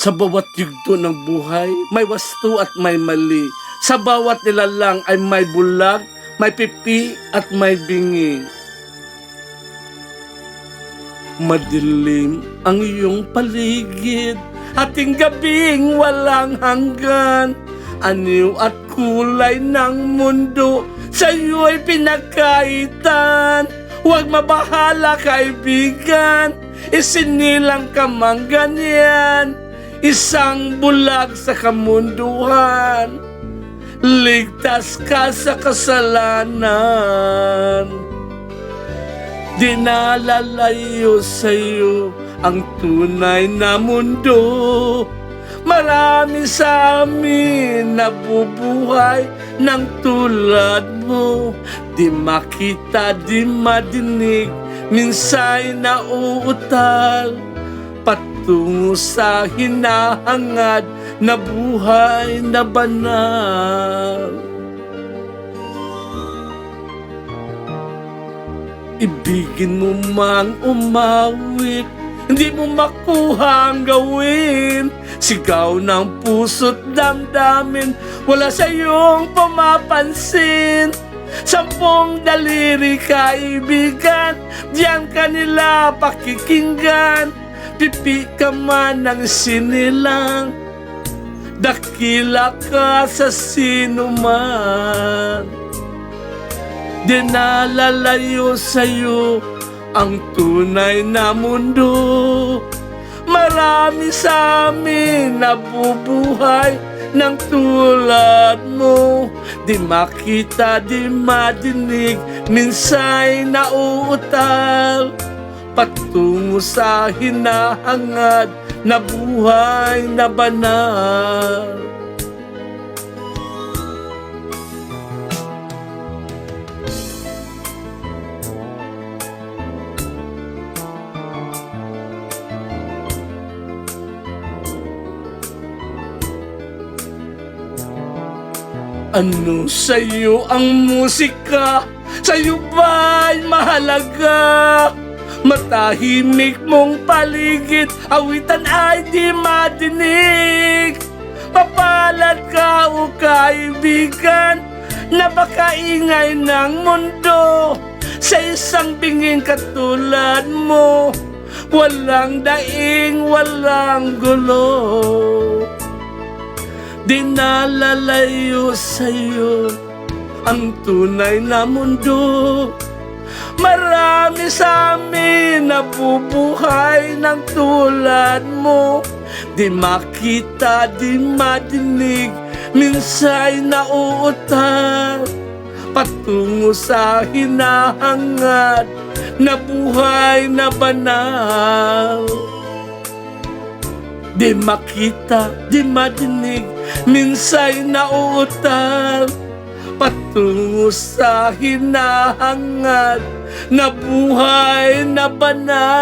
Sa bawat yugto ng buhay, may wasto at may mali. Sa bawat nilalang ay may bulag, may pipi at may bingi. Madilim ang iyong paligid, ating gabing walang hanggan. Anyo at kulay ng mundo, sa'yo'y pinagkaitan. Huwag mabahala kaibigan, isinilang ka mang ganyan. Isang bulag sa kamunduhan, ligtas ka sa kasalanan. Dinalalayo sa'yo ang tunay na mundo. Marami sa amin nabubuhay ng tulad mo. Di makita, di madinig, minsay nauutal. Patungo sa hinahangad na buhay na banal. Ibigin mo mang umawit, hindi mo makuha ang gawin. Sigaw ng puso't damdamin, wala sa iyong pumapansin. 10 daliri kaibigan, diyan kanila pakikinggan. Pipi ka man ng sinilang, dakila ka sa sinuman. Dinalalayo sa'yo ang tunay na mundo. Marami sa amin nabubuhay ng tulad mo. Di makita, di madinig, minsay nauutal. Patungo sa hinahangad na buhay na banal. Ano sa'yo ang musika? Sa'yo ba'y mahalaga? Matahimik mong paligid, awitan ay di madinig. Mapalad ka o kaibigan, napakaingay ng mundo. Sa isang binging katulad mo, walang daing, walang gulo. Dinalalayo sa'yo ang tunay na mundo. Marami sa amin nabubuhay ng tulad mo. Di makita, di madinig, minsay nauutal. Patungo sa hinahangad na buhay na banal. Di makita, di madinig, minsay nauutal. Patungo sa hinahangad na buhay na banal.